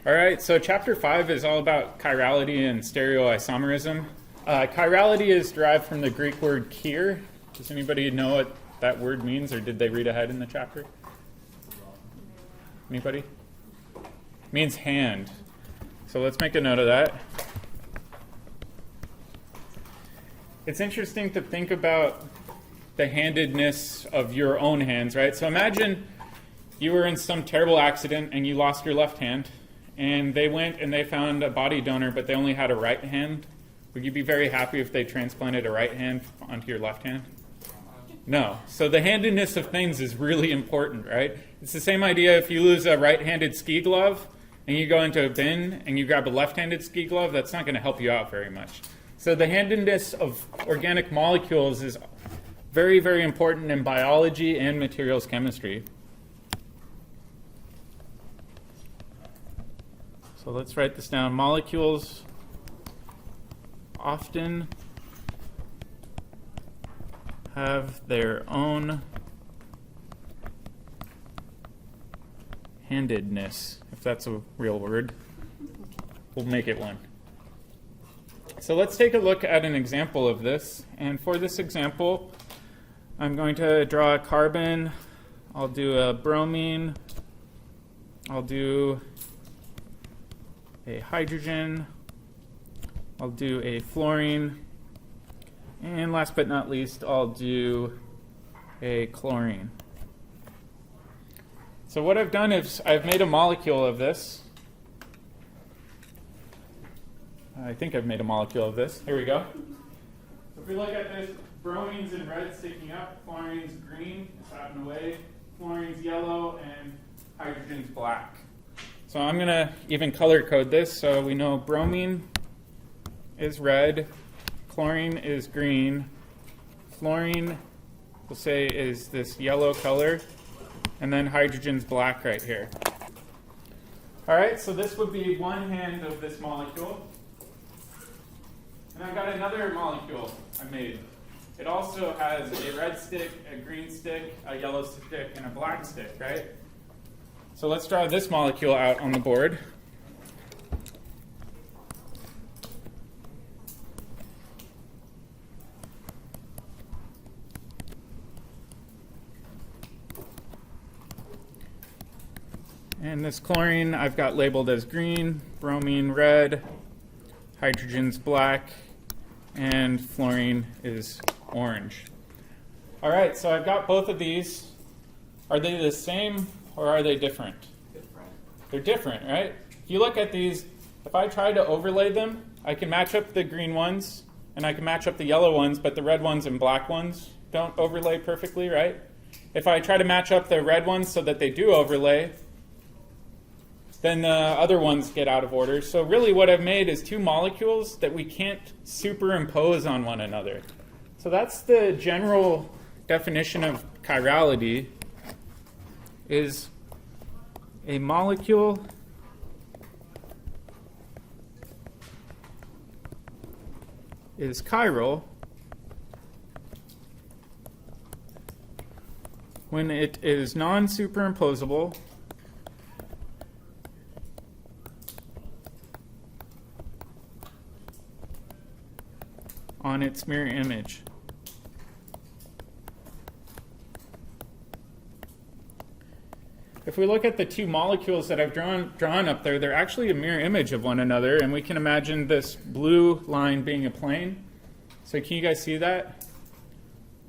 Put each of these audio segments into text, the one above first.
All right, so chapter 5 is all about chirality and stereoisomerism. Chirality is derived from the Greek word chir. Does anybody know what that word means, or did they read ahead in the chapter? Anybody? It means hand. So let's make a note of that. It's interesting to think about the handedness of your own hands, right? So imagine you were in some terrible accident and you lost your left hand, and they went and they found a body donor, but they only had a right hand. Would you be very happy if they transplanted a right hand onto your left hand? No. So the handedness of things is really important, right? It's the same idea if you lose a right-handed ski glove and you go into a bin and you grab a left-handed ski glove, that's not going to help you out very much. So the handedness of organic molecules is very, very important in biology and materials chemistry. So let's write this down. Molecules often have their own handedness, if that's a real word. We'll make it one. So let's take a look at an example of this. And for this example, I'm going to draw a carbon. I'll do a bromine. I'll do a hydrogen. I'll do a fluorine. And last but not least, I'll do a chlorine. So what I've done is I've made a molecule of this. I think I've made a molecule of this. Here we go. So if we look at this, bromine's in red sticking up, chlorine's green, it's out and away, fluorine's yellow, and hydrogen's black. So I'm going to even color code this so we know bromine is red, chlorine is green, fluorine, we'll say, is this yellow color, and then hydrogen's black right here. All right, so this would be one hand of this molecule. And I've got another molecule I made. It also has a red stick, a green stick, a yellow stick, and a black stick, right? So let's draw this molecule out on the board. And this chlorine I've got labeled as green, bromine red, hydrogen's black, and fluorine is orange. All right, so I've got both of these. Are they the same or are they different? Different. They're different, right? If you look at these, if I try to overlay them, I can match up the green ones and I can match up the yellow ones, but the red ones and black ones don't overlay perfectly, right? If I try to match up the red ones so that they do overlay, then the other ones get out of order. So really what I've made is two molecules that we can't superimpose on one another. So that's the general definition of chirality, is a molecule is chiral when it is non-superimposable on its mirror image. If we look at the two molecules that I've drawn up there, they're actually a mirror image of one another, and we can imagine this blue line being a plane. So can you guys see that?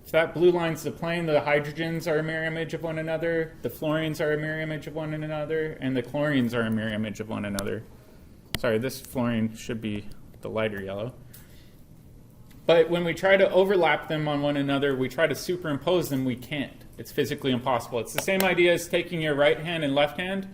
If that blue line's the plane, the hydrogens are a mirror image of one another, the fluorines are a mirror image of one another, and the chlorines are a mirror image of one another. Sorry, this fluorine should be the lighter yellow. But when we try to overlap them on one another, we try to superimpose them, we can't. It's physically impossible. It's the same idea as taking your right hand and left hand.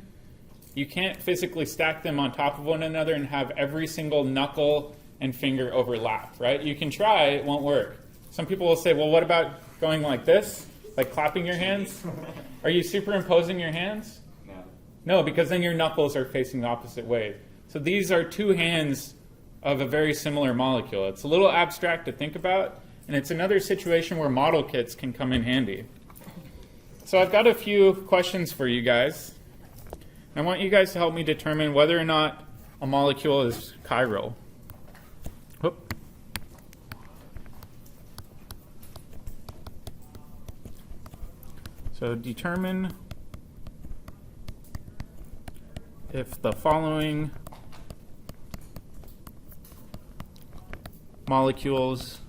You can't physically stack them on top of one another and have every single knuckle and finger overlap, right? You can try, it won't work. Some people will say, well, what about going like this? Like clapping your hands? Are you superimposing your hands? No. No, because then your knuckles are facing the opposite way. So these are two hands of a very similar molecule. It's a little abstract to think about, and it's another situation where model kits can come in handy. So I've got a few questions for you guys. I want you guys to help me determine whether or not a molecule is chiral. Whoop. So determine if the following molecules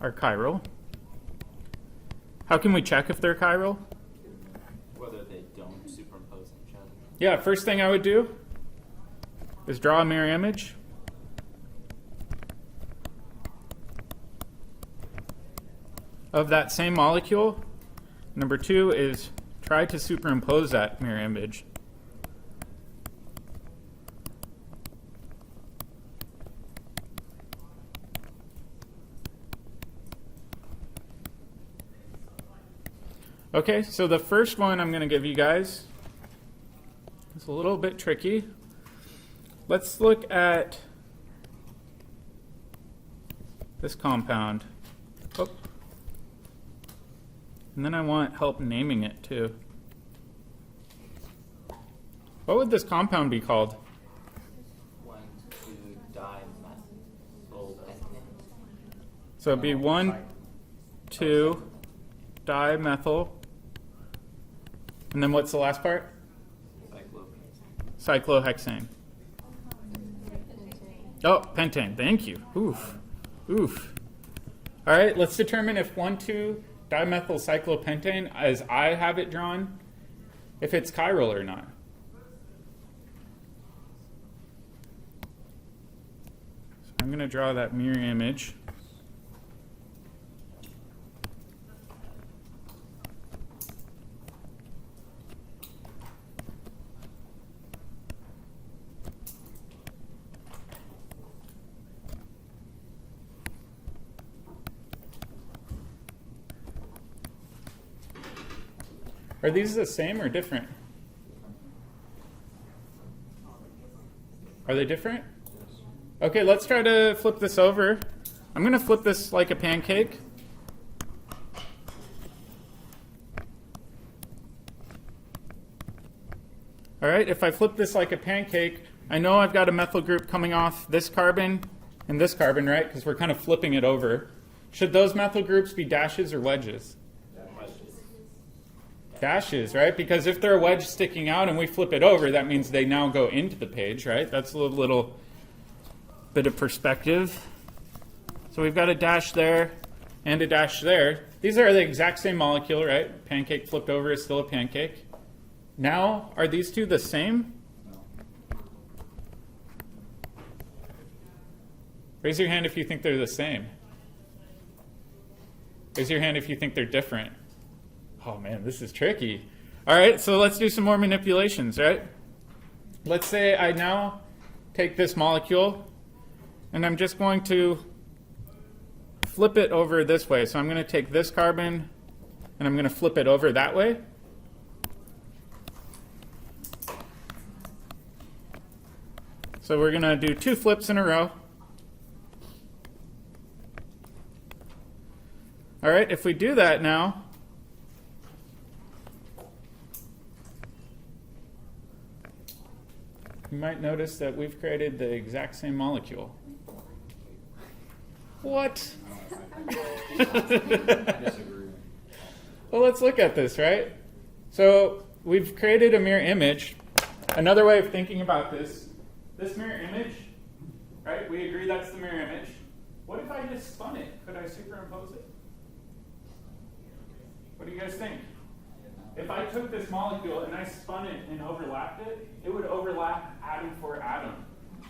are chiral. How can we check if they're chiral? Whether they don't superimpose on each other. Yeah, first thing I would do is draw a mirror image. Of that same molecule. Number 2 is try to superimpose that mirror image. Okay, so the first one I'm going to give you guys is a little bit tricky. Let's look at this compound. Oh. And then I want help naming it too. What would this compound be called? 1,2-dimethyl. So it'd be 1,2-dimethyl. And then what's the last part? Cyclohexane. Oh, pentane. Thank you. Oof. Oof. All right, let's determine if 1,2-dimethyl-cyclopentane, as I have it drawn, if it's chiral or not. So I'm going to draw that mirror image. Are these the same or different? Are they different? Okay, let's try to flip this over. I'm going to flip this like a pancake. All right, if I flip this like a pancake, I know I've got a methyl group coming off this carbon and this carbon, right? Because we're kind of flipping it over. Should those methyl groups be dashes or wedges? Dashes, right? Because if they're a wedge sticking out and we flip it over, that means they now go into the page, right? That's a little bit of perspective. So we've got a dash there and a dash there. These are the exact same molecule, right? Pancake flipped over is still a pancake. Now, are these two the same? Raise your hand if you think they're the same. Raise your hand if you think they're different. Oh man, this is tricky. All right, so let's do some more manipulations, right? Let's say I now take this molecule and I'm just going to flip it over this way. So I'm going to take this carbon and I'm going to flip it over that way. So we're going to do 2 flips in a row. All right, if we do that now, you might notice that we've created the exact same molecule. What? Well, let's look at this, right? So we've created a mirror image. Another way of thinking about this mirror image, right? We agree that's the mirror image. What if I just spun it? Could I superimpose it? What do you guys think? If I took this molecule and I spun it and overlapped it, it would overlap atom for atom.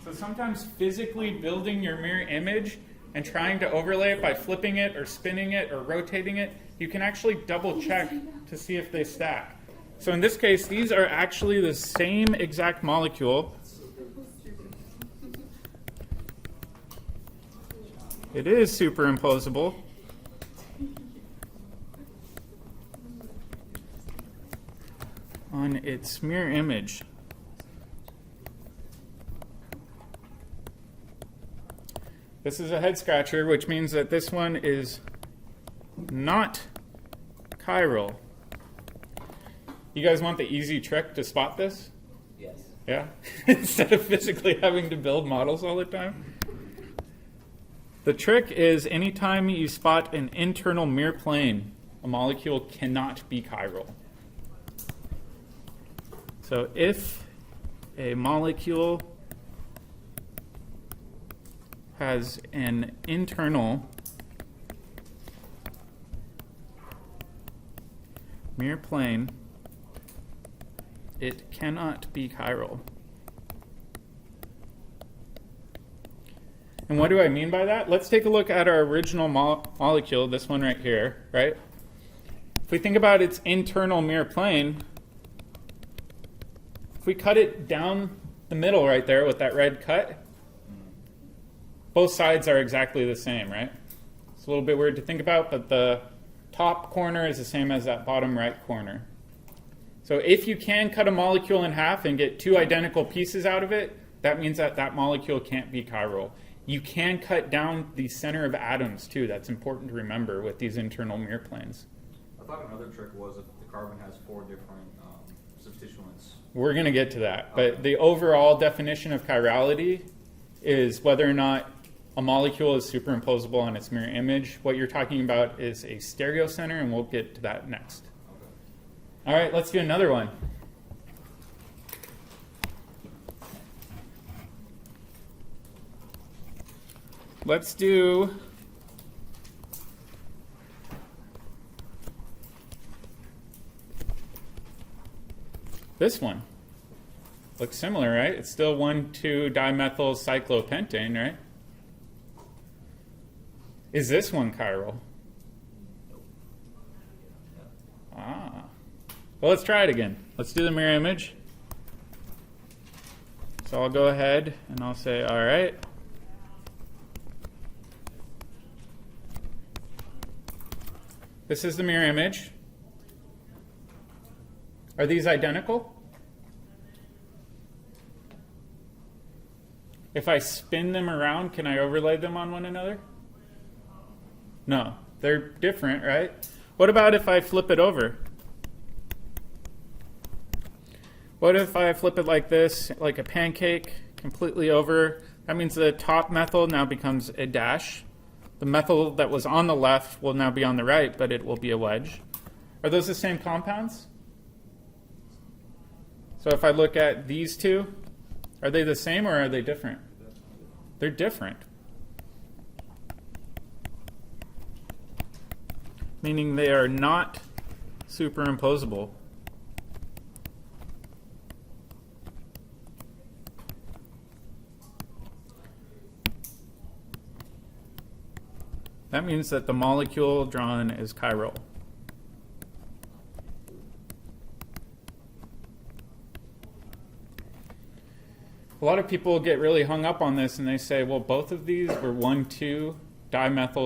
So sometimes physically building your mirror image and trying to overlay it by flipping it or spinning it or rotating it, you can actually double check to see if they stack. So in this case, these are actually the same exact molecule. It is superimposable. On its mirror image. This is a head scratcher, which means that this one is not chiral. You guys want the easy trick to spot this? Yes. Yeah? Instead of physically having to build models all the time? The trick is anytime you spot an internal mirror plane, a molecule cannot be chiral. So if a molecule has an internal mirror plane, it cannot be chiral. And what do I mean by that? Let's take a look at our original molecule, this one right here, right? If we think about its internal mirror plane, if we cut it down the middle right there with that red cut, both sides are exactly the same, right? It's a little bit weird to think about, but the top corner is the same as that bottom right corner. So if you can cut a molecule in half and get two identical pieces out of it, that means that that molecule can't be chiral. You can cut down the center of atoms too. That's important to remember with these internal mirror planes. I thought another trick was if the carbon has 4 different substituents. We're going to get to that. But the overall definition of chirality is whether or not a molecule is superimposable on its mirror image. What you're talking about is a stereocenter, and we'll get to that next. Okay. All right, let's do another one. Let's do this one. Looks similar, right? It's still 1,2-dimethyl cyclopentane, right? Is this one chiral? Ah. Well, let's try it again. Let's do the mirror image. So I'll go ahead and I'll say, all right. This is the mirror image. Are these identical? If I spin them around, can I overlay them on one another? No, they're different, right? What about if I flip it over? What if I flip it like this, like a pancake, completely over? That means the top methyl now becomes a dash. The methyl that was on the left will now be on the right, but it will be a wedge. Are those the same compounds? So if I look at these two, are they the same or are they different? They're different. Meaning they are not superimposable. That means that the molecule drawn is chiral. A lot of people get really hung up on this and they say, well, both of these were 1,2-dimethyl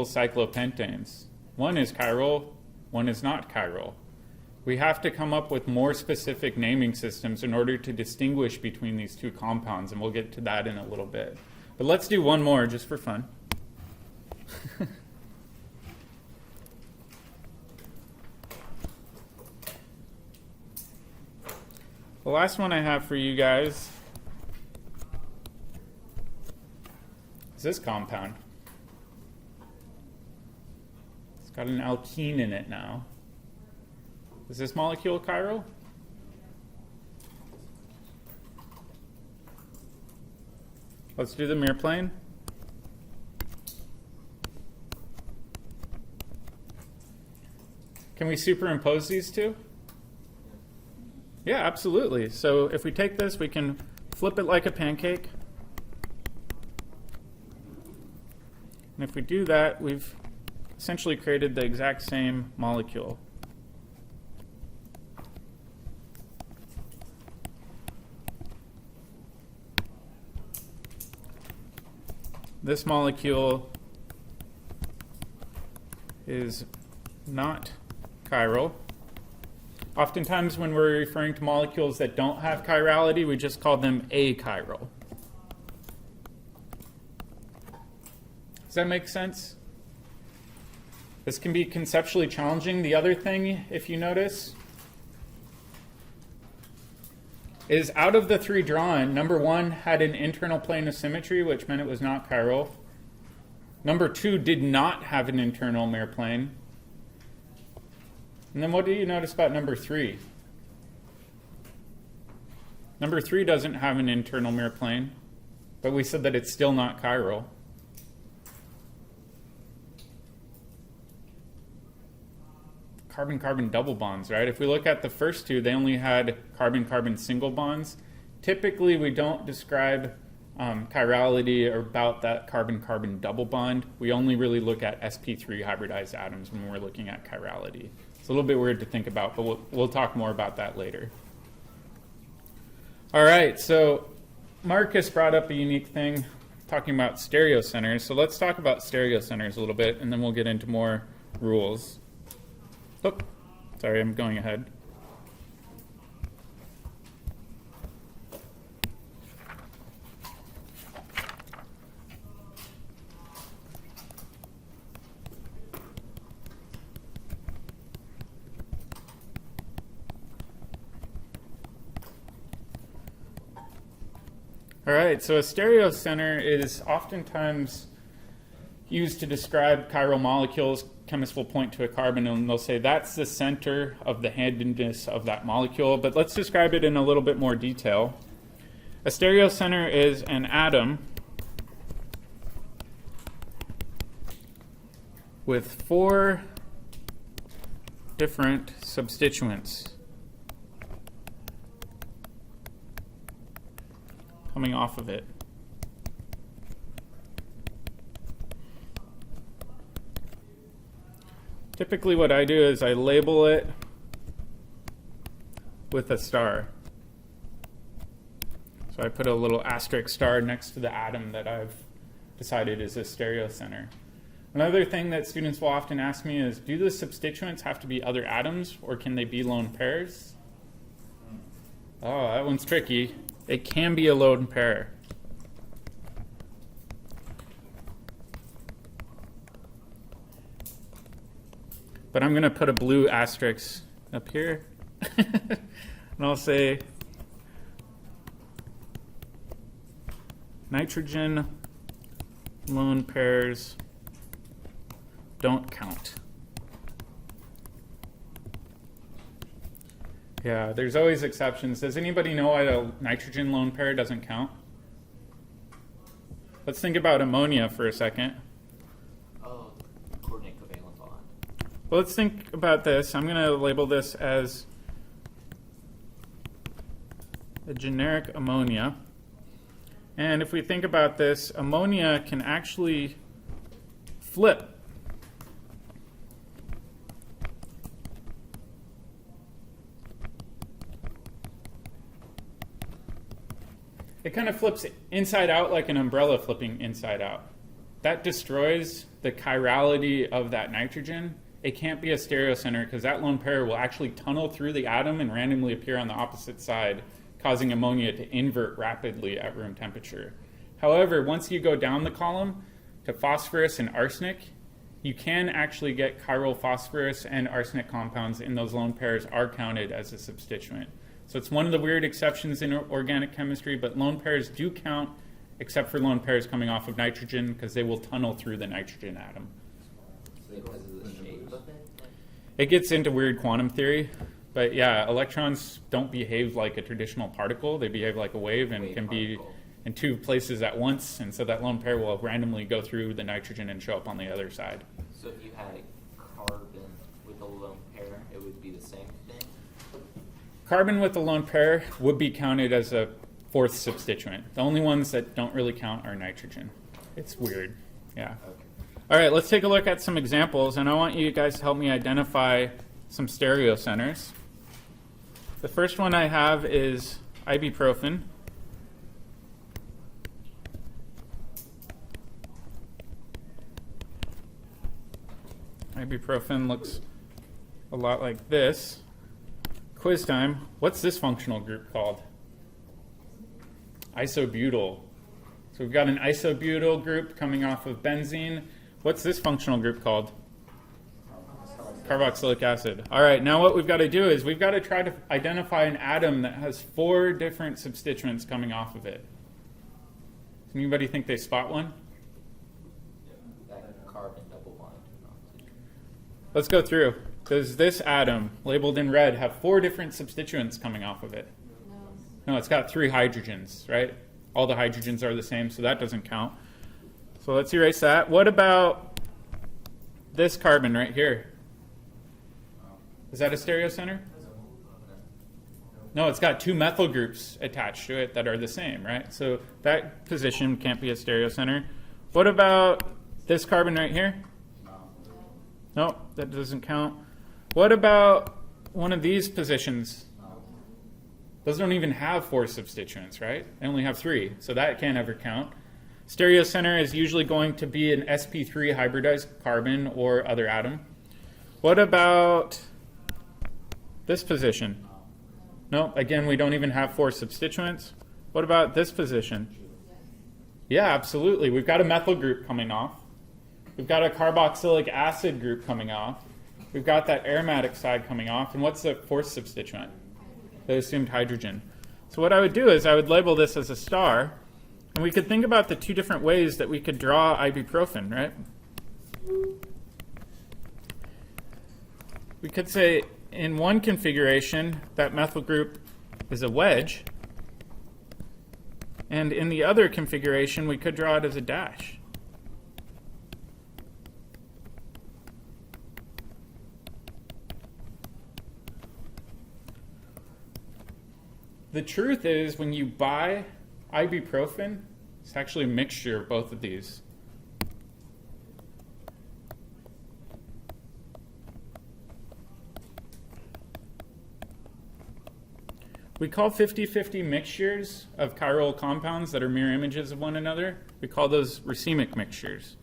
cyclopentanes. One is chiral, one is not chiral. We have to come up with more specific naming systems in order to distinguish between these two compounds, and we'll get to that in a little bit. But let's do one more just for fun. The last one I have for you guys is this compound. It's got an alkene in it now. Is this molecule chiral? Let's do the mirror plane. Can we superimpose these two? Yeah, absolutely. So if we take this, we can flip it like a pancake. And if we do that, we've essentially created the exact same molecule. This molecule is not chiral. Oftentimes when we're referring to molecules that don't have chirality, we just call them achiral. Does that make sense? This can be conceptually challenging. The other thing, if you notice, is out of the three drawn, number 1 had an internal plane of symmetry, which meant it was not chiral. Number 2 did not have an internal mirror plane. And then what do you notice about number 3? Number 3 doesn't have an internal mirror plane, but we said that it's still not chiral. Carbon-carbon double bonds, right? If we look at the first two, they only had carbon-carbon single bonds. Typically, we don't describe chirality or about that carbon-carbon double bond. We only really look at sp3 hybridized atoms when we're looking at chirality. It's a little bit weird to think about, but we'll talk more about that later. All right, so Marcus brought up a unique thing talking about stereocenters. So let's talk about stereocenters a little bit, and then we'll get into more rules. Oh, sorry, I'm going ahead. All right, so a stereocenter is oftentimes used to describe chiral molecules. Chemists will point to a carbon and they'll say that's the center of the handedness of that molecule. But let's describe it in a little bit more detail. A stereocenter is an atom with 4 different substituents coming off of it. Typically what I do is I label it with a star. So I put a little asterisk star next to the atom that I've decided is a stereocenter. Another thing that students will often ask me is, do the substituents have to be other atoms or can they be lone pairs? Oh, that one's tricky. It can be a lone pair. But I'm going to put a blue asterisk up here. And I'll say nitrogen lone pairs don't count. Yeah, there's always exceptions. Does anybody know why a nitrogen lone pair doesn't count? Let's think about ammonia for a second. Oh, coordinate covalent bond. Well, let's think about this. I'm going to label this as a generic ammonia. And if we think about this, ammonia can actually flip. It kind of flips inside out like an umbrella flipping inside out. That destroys the chirality of that nitrogen. It can't be a stereocenter because that lone pair will actually tunnel through the atom and randomly appear on the opposite side, causing ammonia to invert rapidly at room temperature. However, once you go down the column to phosphorus and arsenic, you can actually get chiral phosphorus and arsenic compounds in those lone pairs are counted as a substituent. So it's one of the weird exceptions in organic chemistry, but lone pairs do count, except for lone pairs coming off of nitrogen, because they will tunnel through the nitrogen atom. Because of the shape of it? It gets into weird quantum theory, but yeah, electrons don't behave like a traditional particle. They behave like a wave and can be in 2 places at once, and so that lone pair will randomly go through the nitrogen and show up on the other side. So if you had a carbon with a lone pair, it would be the same thing? Carbon with a lone pair would be counted as a 4th substituent. The only ones that don't really count are nitrogen. It's weird. Yeah. Okay. All right, let's take a look at some examples, and I want you guys to help me identify some stereocenters. The first one I have is ibuprofen. Ibuprofen looks a lot like this. Quiz time. What's this functional group called? Isobutyl. So we've got an isobutyl group coming off of benzene. What's this functional group called? Carboxylic acid. All right, now what we've got to do is we've got to try to identify an atom that has 4 different substituents coming off of it. Does anybody think they spot one? That carbon double bond to an oxygen. Let's go through. Does this atom, labeled in red, have 4 different substituents coming off of it? No, it's got 3 hydrogens, right? All the hydrogens are the same, so that doesn't count. So let's erase that. What about this carbon right here? Is that a stereocenter? No, it's got 2 methyl groups attached to it that are the same, right? So that position can't be a stereocenter. What about this carbon right here? No, that doesn't count. What about one of these positions? Those don't even have 4 substituents, right? They only have 3, so that can't ever count. Stereocenter is usually going to be an sp3 hybridized carbon or other atom. What about this position? No, again, we don't even have 4 substituents. What about this position? Yeah, absolutely. We've got a methyl group coming off. We've got a carboxylic acid group coming off. We've got that aromatic side coming off. And what's the 4th substituent? The assumed hydrogen. So what I would do is I would label this as a star. And we could think about the 2 different ways that we could draw ibuprofen, right? We could say in one configuration, that methyl group is a wedge. And in the other configuration, we could draw it as a dash. The truth is, when you buy ibuprofen, it's actually a mixture of both of these. We call 50-50 mixtures of chiral compounds that are mirror images of one another. We call those racemic mixtures.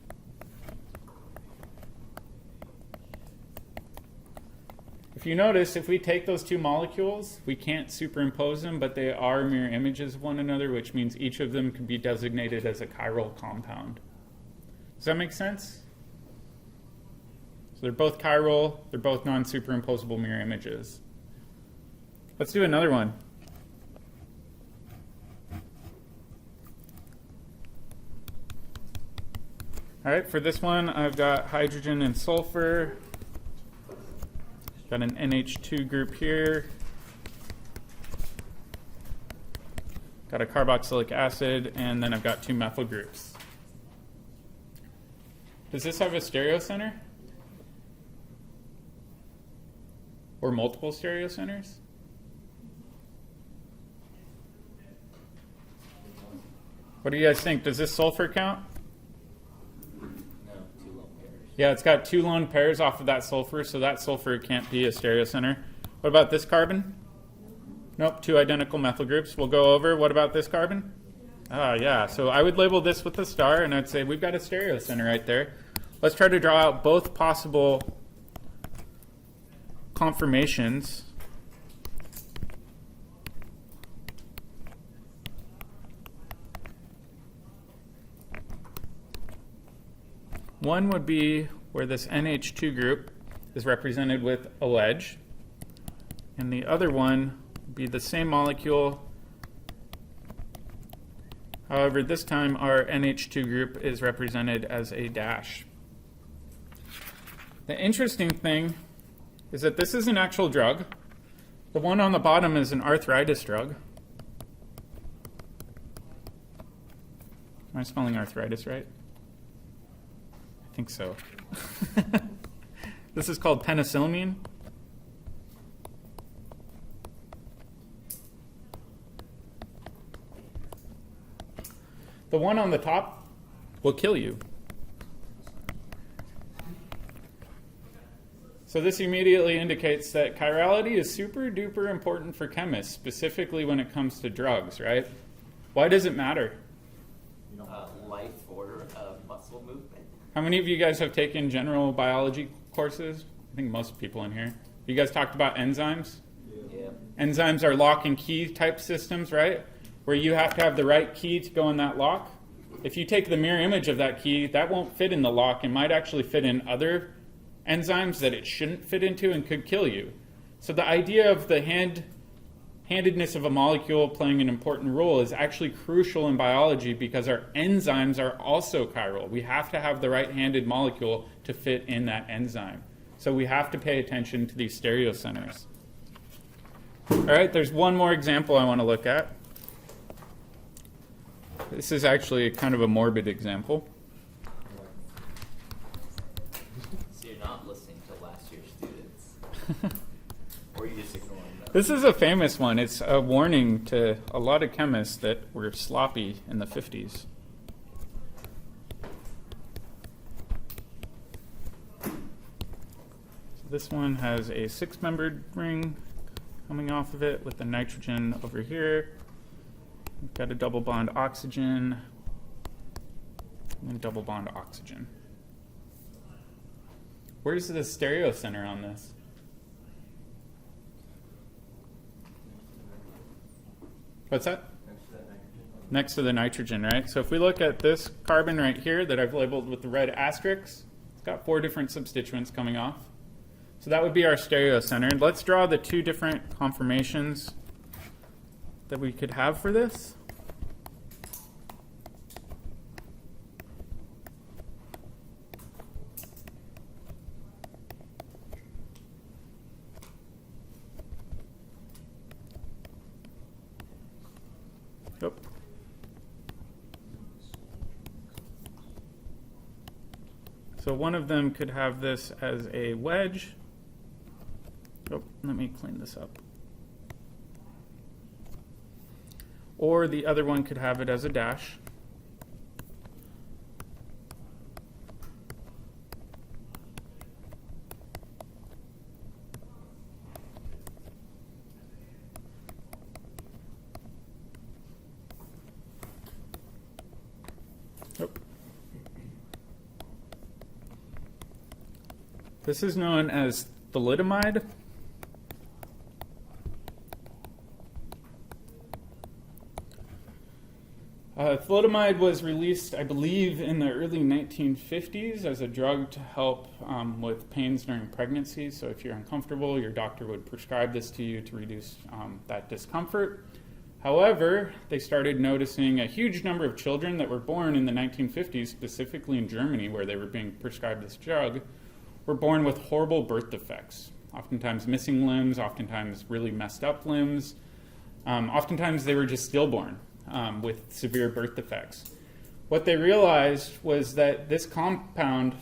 If you notice, if we take those 2 molecules, we can't superimpose them, but they are mirror images of one another, which means each of them can be designated as a chiral compound. Does that make sense? So they're both chiral, they're both non-superimposable mirror images. Let's do another one. All right, for this one, I've got hydrogen and sulfur. Got an NH2 group here. Got a carboxylic acid, and then I've got 2 methyl groups. Does this have a stereocenter? Or multiple stereocenters? What do you guys think? Does this sulfur count? No, 2 lone pairs. Yeah, it's got 2 lone pairs off of that sulfur, so that sulfur can't be a stereocenter. What about this carbon? Nope, 2 identical methyl groups. We'll go over. What about this carbon? Yeah, so I would label this with a star, and I'd say we've got a stereocenter right there. Let's try to draw out both possible conformations. One would be where this NH2 group is represented with a wedge, and the other one would be the same molecule. However, this time our NH2 group is represented as a dash. The interesting thing is that this is an actual drug. The one on the bottom is an arthritis drug. Am I spelling arthritis right? I think so. This is called penicillamine. The one on the top will kill you. So this immediately indicates that chirality is super duper important for chemists, specifically when it comes to drugs, right? Why does it matter? Life order of muscle movement. How many of you guys have taken general biology courses? I think most people in here. You guys talked about enzymes? Yeah. Enzymes are lock and key type systems, right? Where you have to have the right key to go in that lock. If you take the mirror image of that key, that won't fit in the lock. It might actually fit in other enzymes that it shouldn't fit into and could kill you. So the idea of the handedness of a molecule playing an important role is actually crucial in biology because our enzymes are also chiral. We have to have the right-handed molecule to fit in that enzyme. So we have to pay attention to these stereocenters. All right, there's one more example I want to look at. This is actually kind of a morbid example. So you're not listening to last year's students, or you just ignoring them. This is a famous one. It's a warning to a lot of chemists that were sloppy in the 50s. So this one has a 6-membered ring coming off of it with the nitrogen over here. We've got a double bond oxygen and double bond oxygen. Where's the stereocenter on this? What's that? Next to the nitrogen, right? So if we look at this carbon right here that I've labeled with the red asterisk, it's got 4 different substituents coming off. So that would be our stereocenter. Let's draw the 2 different conformations that we could have for this. Yep. So one of them could have this as a wedge. Oh, let me clean this up. Or the other one could have it as a dash. Yep. This is known as thalidomide. Thalidomide was released, I believe, in the early 1950s as a drug to help with pains during pregnancy. So if you're uncomfortable, your doctor would prescribe this to you to reduce that discomfort. However, they started noticing a huge number of children that were born in the 1950s, specifically in Germany, where they were being prescribed this drug, were born with horrible birth defects. Oftentimes missing limbs, oftentimes really messed up limbs. Oftentimes they were just stillborn. With severe birth defects. What they realized was that this compound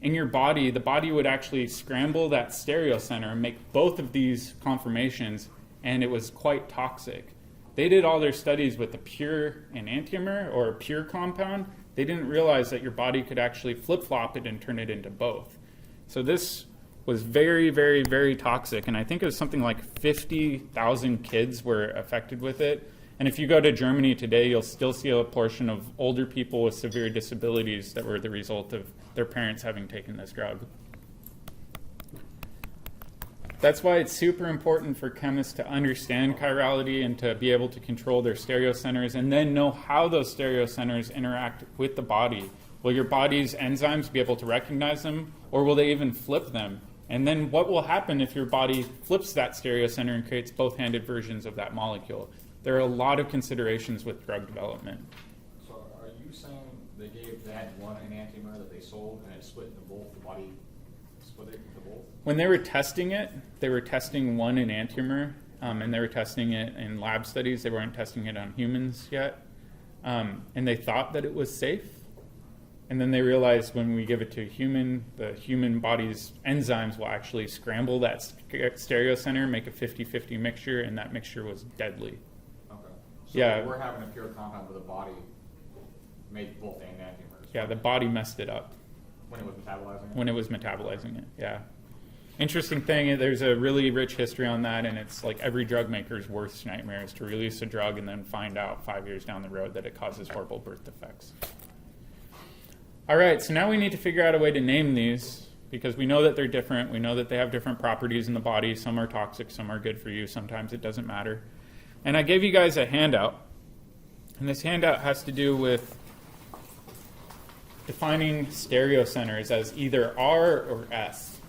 in your body, the body would actually scramble that stereocenter and make both of these conformations, and it was quite toxic. They did all their studies with a pure enantiomer or a pure compound. They didn't realize that your body could actually flip-flop it and turn it into both. So this was very, very, very toxic, and I think it was something like 50,000 kids were affected with it. And if you go to Germany today, you'll still see a portion of older people with severe disabilities that were the result of their parents having taken this drug. That's why it's super important for chemists to understand chirality and to be able to control their stereocenters and then know how those stereocenters interact with the body. Will your body's enzymes be able to recognize them, or will they even flip them? And then what will happen if your body flips that stereocenter and creates both-handed versions of that molecule? There are a lot of considerations with drug development. So are you saying they gave that one enantiomer that they sold and it split into both, the body split it into both? When they were testing it, they were testing one enantiomer, and they were testing it in lab studies. They weren't testing it on humans yet. And they thought that it was safe. And then they realized when we give it to a human, the human body's enzymes will actually scramble that stereocenter, make a 50-50 mixture, and that mixture was deadly. So yeah. We're having a pure compound where the body made both enantiomers. Yeah, the body messed it up. When it was metabolizing it? When it was metabolizing it, yeah. Interesting thing, there's a really rich history on that, and it's like every drug maker's worst nightmare is to release a drug and then find out 5 years down the road that it causes horrible birth defects. All right, so now we need to figure out a way to name these because we know that they're different. We know that they have different properties in the body. Some are toxic, some are good for you. Sometimes it doesn't matter. And I gave you guys a handout, and this handout has to do with defining stereocenters as either R or S.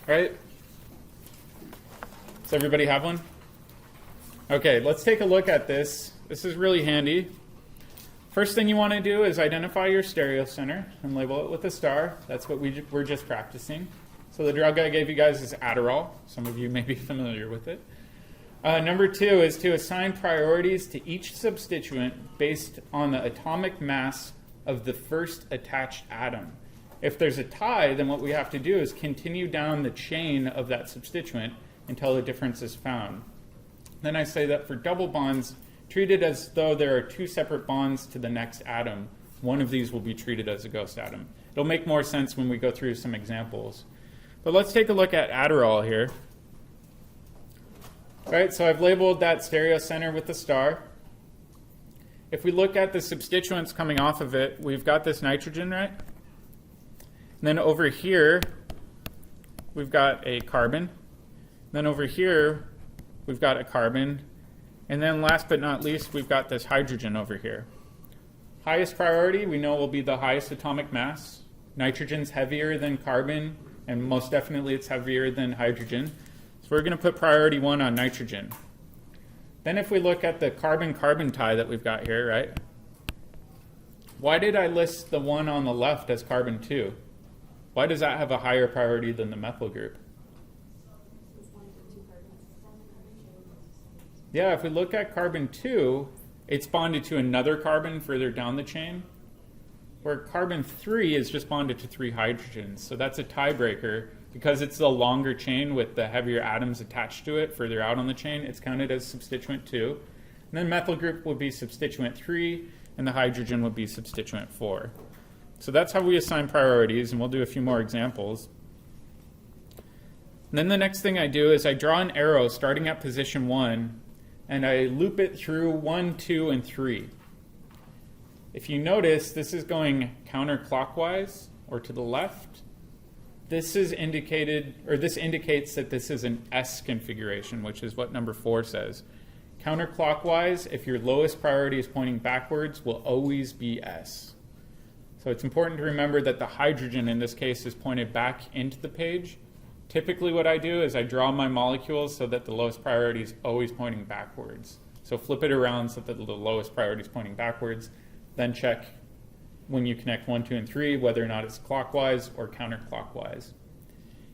right? Does everybody have one? Okay, let's take a look at this. This is really handy. First thing you want to do is identify your stereocenter and label it with a star. That's what we're just practicing. So the drug I gave you guys is Adderall. Some of you may be familiar with it. Number 2 is to assign priorities to each substituent based on the atomic mass of the first attached atom. If there's a tie, then what we have to do is continue down the chain of that substituent until a difference is found. Then I say that for double bonds, treat it as though there are 2 separate bonds to the next atom. One of these will be treated as a ghost atom. It'll make more sense when we go through some examples. But let's take a look at Adderall here. All right, so I've labeled that stereocenter with the star. If we look at the substituents coming off of it, we've got this nitrogen, right? And then over here, we've got a carbon. Then over here, we've got a carbon. And then last but not least, we've got this hydrogen over here. Highest priority, we know, will be the highest atomic mass. Nitrogen's heavier than carbon, and most definitely it's heavier than hydrogen. So we're going to put priority 1 on nitrogen. Then if we look at the carbon-carbon tie that we've got here, right? Why did I list the one on the left as carbon 2? Why does that have a higher priority than the methyl group? Yeah, if we look at carbon 2, it's bonded to another carbon further down the chain, where carbon 3 is just bonded to 3 hydrogens. So that's a tiebreaker. Because it's the longer chain with the heavier atoms attached to it further out on the chain, it's counted as substituent 2. And then methyl group would be substituent 3, and the hydrogen would be substituent 4. So that's how we assign priorities, and we'll do a few more examples. And then the next thing I do is I draw an arrow starting at position 1, and I loop it through 1, 2, and 3. If you notice, this is going counterclockwise or to the left. This is indicated, or this indicates that this is an S configuration, which is what number 4 says. Counterclockwise, if your lowest priority is pointing backwards, will always be S. So it's important to remember that the hydrogen in this case is pointed back into the page. Typically what I do is I draw my molecules so that the lowest priority is always pointing backwards. So flip it around so that the lowest priority is pointing backwards, then check when you connect 1, 2, and 3, whether or not it's clockwise or counterclockwise.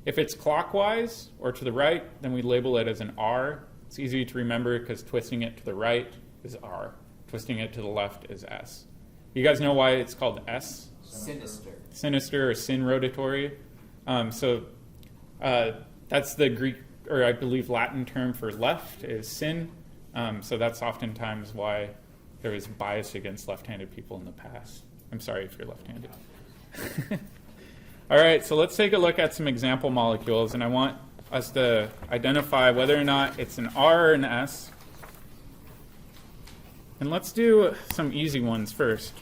If it's clockwise or to the right, then we label it as an R. It's easy to remember because twisting it to the right is R. Twisting it to the left is S. You guys know why it's called S? Sinister. Sinister or sin rotatory. That's the Greek, or I believe Latin term for left is sin. So that's oftentimes why there was bias against left-handed people in the past. I'm sorry if you're left-handed. All right, so let's take a look at some example molecules, and I want us to identify whether or not it's an R or an S. And let's do some easy ones first.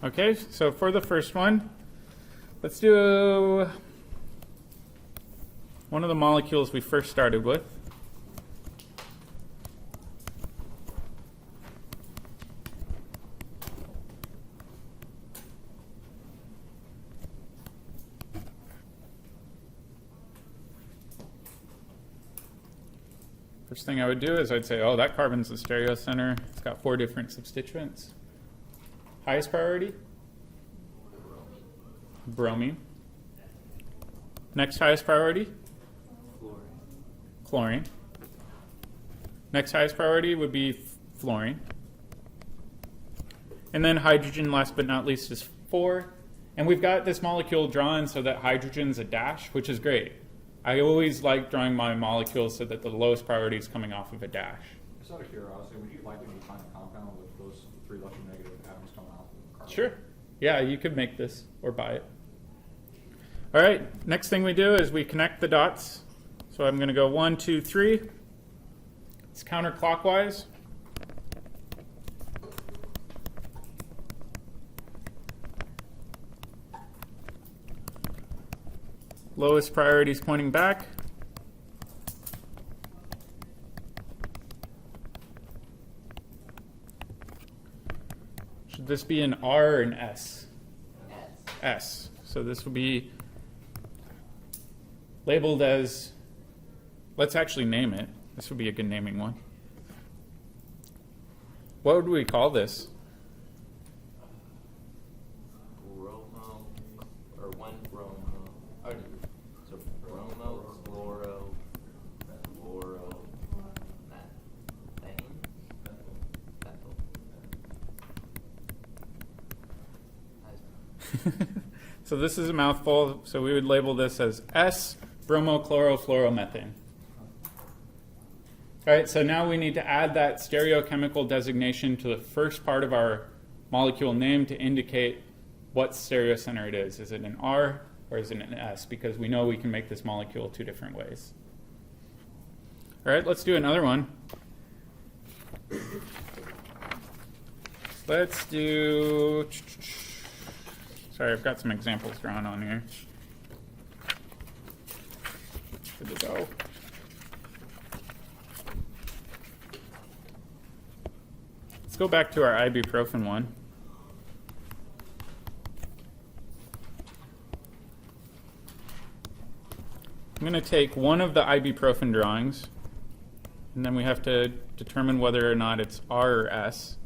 Okay, so for the first one, let's do one of the molecules we first started with. First thing I would do is I'd say, oh, that carbon's the stereocenter. It's got 4 different substituents. Highest priority? Bromine. Next highest priority? Chlorine. Chlorine. Next highest priority would be fluorine. And then hydrogen, last but not least, is 4. And we've got this molecule drawn so that hydrogen's a dash, which is great. I always like drawing my molecules so that the lowest priority is coming off of a dash. Just out of curiosity, would you likely to find a compound with those 3 electronegative atoms coming out? Sure. Yeah, you could make this or buy it. All right, next thing we do is we connect the dots. So I'm going to go 1, 2, 3. It's counterclockwise. lowest priority is pointing back. Should this be an R or an S? S. So this will be labeled as, let's actually name it. This would be a good naming one. What would we call this? Bromo, or one bromo, or, so bromo, chloro, methane, methyl. So this is a mouthful, so we would label this as S, bromochlorofluoromethane. All right, so now we need to add that stereochemical designation to the first part of our molecule name to indicate what stereocenter it is. Is it an R or is it an S? Because we know we can make this molecule two different ways. All right, let's do another one. Let's do... Sorry, I've got some examples drawn on here. Good to go. Let's go back to our ibuprofen one. I'm going to take one of the ibuprofen drawings, and then we have to determine whether or not it's R or S.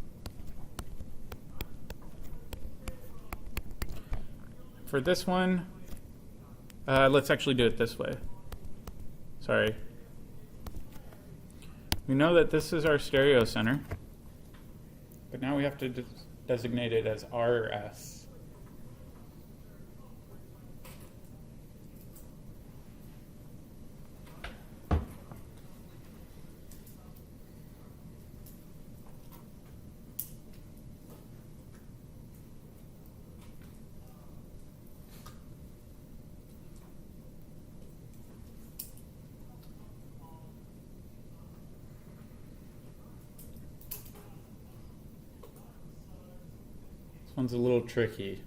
For this one, let's actually do it this way. Sorry. We know that this is our stereocenter, but now we have to designate it as R or S. This one's a little tricky.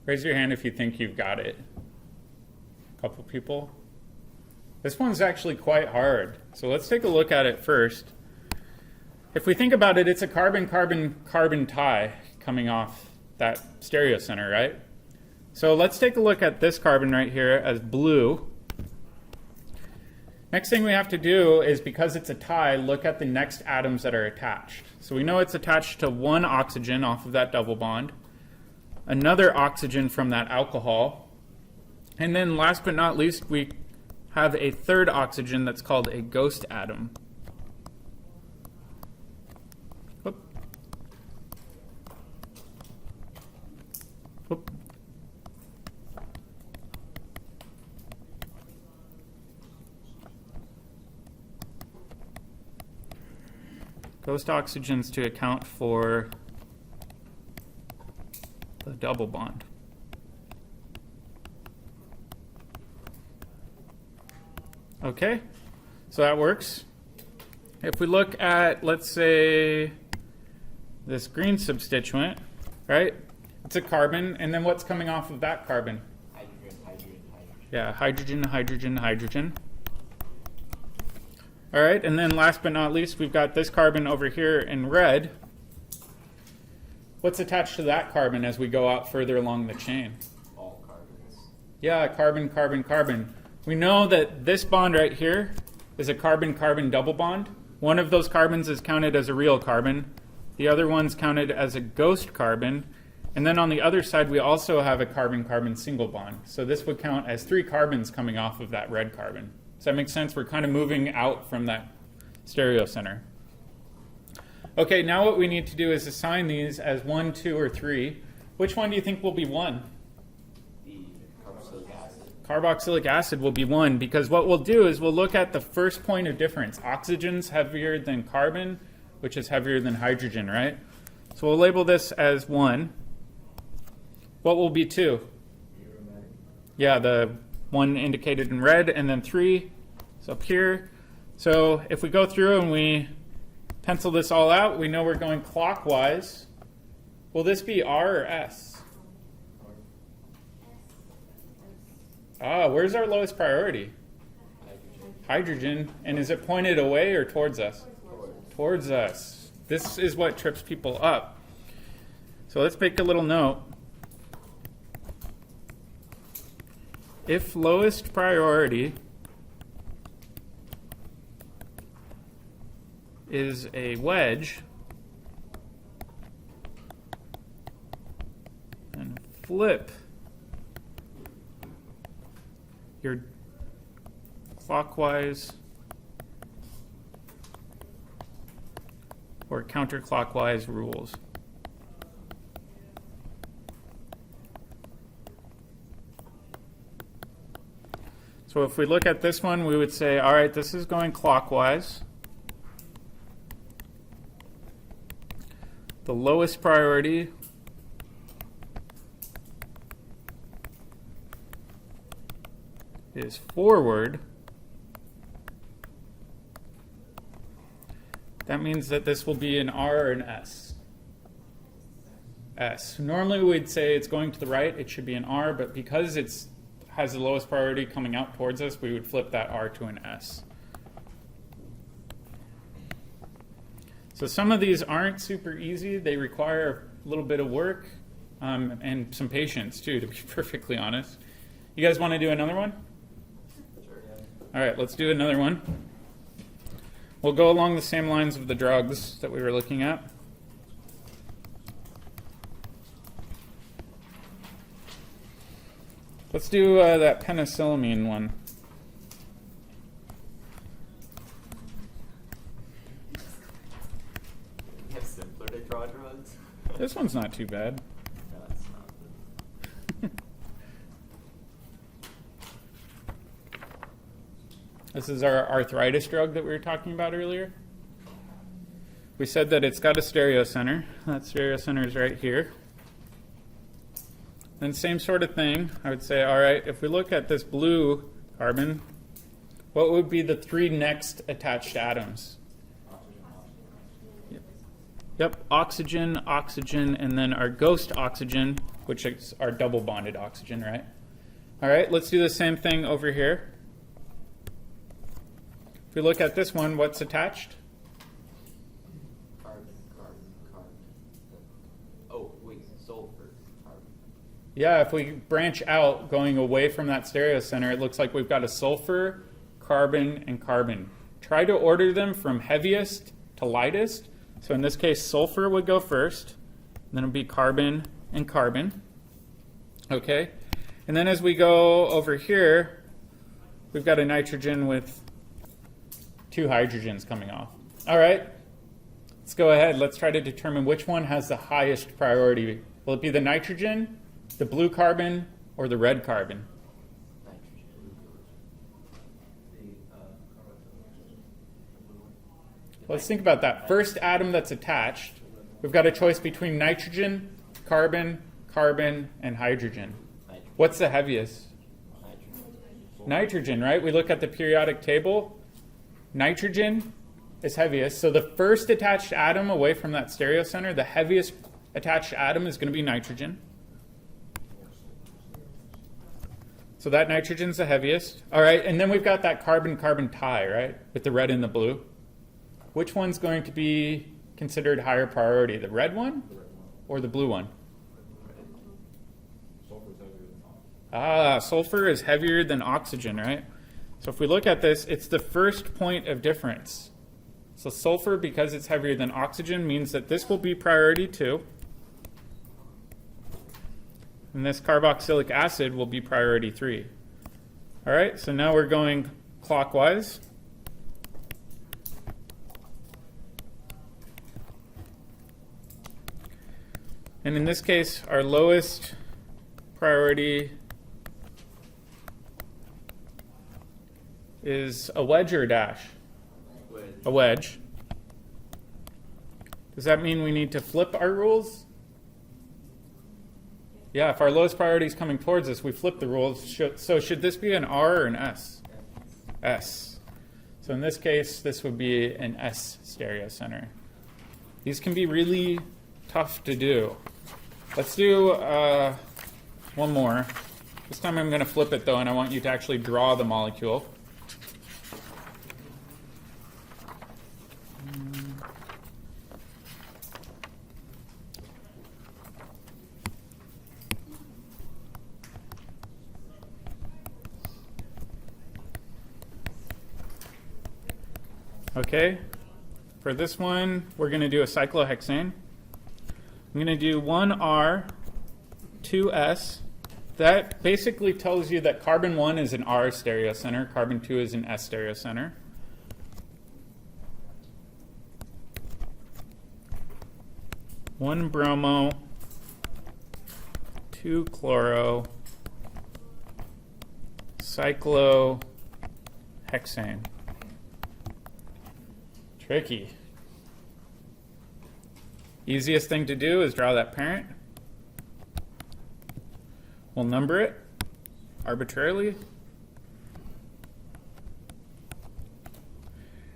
Raise your hand if you think you've got it. A couple people. This one's actually quite hard. So let's take a look at it first. If we think about it, it's a carbon-carbon-carbon tie coming off that stereocenter, right? So let's take a look at this carbon right here as blue. Next thing we have to do is, because it's a tie, look at the next atoms that are attached. So we know it's attached to one oxygen off of that double bond, another oxygen from that alcohol, and then last but not least, we have a third oxygen that's called a ghost atom. Whoop. Whoop. Ghost oxygens to account for the double bond. Okay, so that works. If we look at, let's say, this green substituent, right? It's a carbon, and then what's coming off of that carbon? Hydrogen, hydrogen, hydrogen. Yeah, hydrogen, hydrogen, hydrogen. All right, and then last but not least, we've got this carbon over here in red. What's attached to that carbon as we go out further along the chain? All carbons. Yeah, carbon, carbon, carbon. We know that this bond right here is a carbon-carbon double bond. One of those carbons is counted as a real carbon. The other one's counted as a ghost carbon. And then on the other side, we also have a carbon-carbon single bond. So this would count as 3 carbons coming off of that red carbon. Does that make sense? We're kind of moving out from that stereocenter. Okay, now what we need to do is assign these as 1, 2, or 3. Which one do you think will be 1? The carboxylic acid. Carboxylic acid will be 1, because what we'll do is we'll look at the first point of difference. Oxygen's heavier than carbon, which is heavier than hydrogen, right? So we'll label this as 1. What will be 2? Yeah, the one indicated in red, and then 3 is up here. So if we go through and we pencil this all out, we know we're going clockwise. Will this be R or S? Where's our lowest priority? Hydrogen. And is it pointed away or towards us? Towards us. This is what trips people up. So let's make a little note. If lowest priority is a wedge, and flip your clockwise or counterclockwise rules. So if we look at this one, we would say, all right, this is going clockwise. The lowest priority is forward. That means that this will be an R or an S. S. Normally we'd say it's going to the right, it should be an R, but because it's has the lowest priority coming out towards us, we would flip that R to an S. So some of these aren't super easy. They require a little bit of work and some patience too, to be perfectly honest. You guys want to do another one? Sure. All right, let's do another one. We'll go along the same lines of the drugs that we were looking at. Let's do that penicillamine one. You have simpler to draw drugs? This one's not too bad. No, it's not. This is our arthritis drug that we were talking about earlier. We said that it's got a stereocenter. That stereocenter is right here. Then same sort of thing. I would say, all right, if we look at this blue carbon, what would be the three next attached atoms? Yep, oxygen, oxygen, and then our ghost oxygen, which is our double bonded oxygen, right? All right, let's do the same thing over here. If we look at this one, what's attached? Carbon, carbon, carbon. Oh, wait, sulfur, carbon. Yeah, if we branch out going away from that stereocenter, it looks like we've got a sulfur, carbon, and carbon. Try to order them from heaviest to lightest. So in this case, sulfur would go first, then it would be carbon and carbon. Okay, and then as we go over here, we've got a nitrogen with two hydrogens coming off. All right, let's go ahead. Let's try to determine which one has the highest priority. Will it be the nitrogen, the blue carbon, or the red carbon? Let's think about that. First atom that's attached, we've got a choice between nitrogen, carbon, carbon, and hydrogen. What's the heaviest? Nitrogen, right? We look at the periodic table. Nitrogen is heaviest. So the first attached atom away from that stereocenter, the heaviest attached atom is going to be nitrogen. So that nitrogen's the heaviest. All right, and then we've got that carbon-carbon tie, right, with the red and the blue. Which one's going to be considered higher priority, the red one or the blue one? Sulfur is heavier than oxygen, right? So if we look at this, it's the first point of difference. So sulfur, because it's heavier than oxygen, means that this will be priority 2. And this carboxylic acid will be priority 3. All right, so now we're going clockwise. And in this case, our lowest priority is a wedge or a dash? A wedge. Does that mean we need to flip our rules? Yeah, if our lowest priority is coming towards us, we flip the rules. So should this be an R or an S? S. So in this case, this would be an S stereocenter. These can be really tough to do. Let's do one more. This time I'm going to flip it though, and I want you to actually draw the molecule. Okay, for this one, we're going to do a cyclohexane. I'm going to do 1R, 2S. That basically tells you that carbon 1 is an R stereocenter, carbon 2 is an S stereocenter. One bromo, 2 chloro, cyclohexane. Tricky. Easiest thing to do is draw that parent. We'll number it arbitrarily.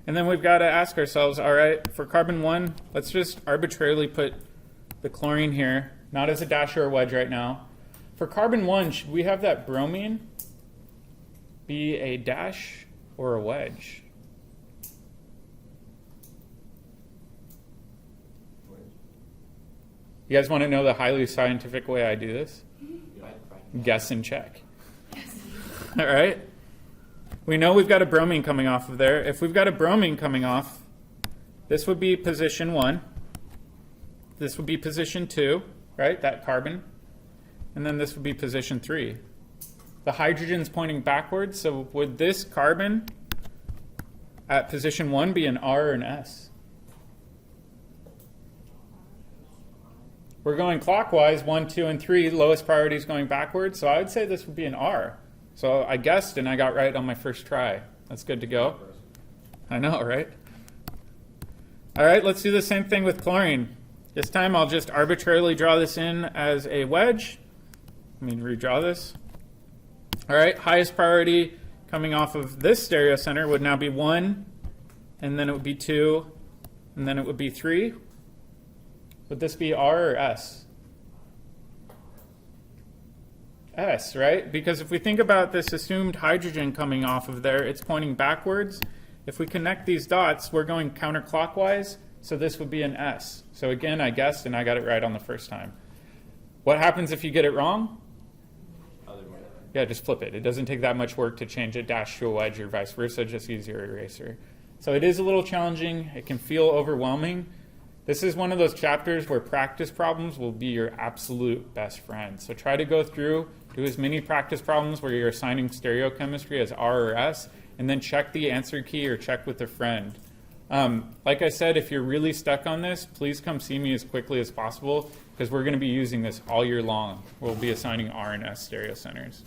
And then we've got to ask ourselves, all right, for carbon 1, let's just arbitrarily put the chlorine here, not as a dash or a wedge right now. For carbon 1, should we have that bromine be a dash or a wedge? You guys want to know the highly scientific way I do this? Guess and check. All right. We know we've got a bromine coming off of there. If we've got a bromine coming off, this would be position 1. This would be position 2, right? That carbon. And then this would be position 3. The hydrogen's pointing backwards, so would this carbon at position 1 be an R or an S? We're going clockwise, 1, 2, and 3. Lowest priority is going backwards, so I would say this would be an R. So I guessed, and I got right on my first try. That's good to go. I know, right? All right, let's do the same thing with chlorine. This time I'll just arbitrarily draw this in as a wedge. Let me redraw this. All right, highest priority coming off of this stereocenter would now be 1, and then it would be 2, and then it would be 3. Would this be R or S? S, right? Because if we think about this assumed hydrogen coming off of there, it's pointing backwards. If we connect these dots, we're going counterclockwise, so this would be an S. So again, I guessed and I got it right on the first time. What happens if you get it wrong? Yeah, just flip it. It doesn't take that much work to change a dash to a wedge or vice versa, just use your eraser. So it is a little challenging. It can feel overwhelming. This is one of those chapters where practice problems will be your absolute best friend. So try to go through, do as many practice problems where you're assigning stereochemistry as R or S, and then check the answer key or check with a friend. Like I said, if you're really stuck on this, please come see me as quickly as possible because we're going to be using this all year long. We'll be assigning R and S stereocenters.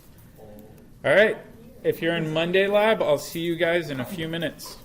All right, if you're in Monday lab, I'll see you guys in a few minutes.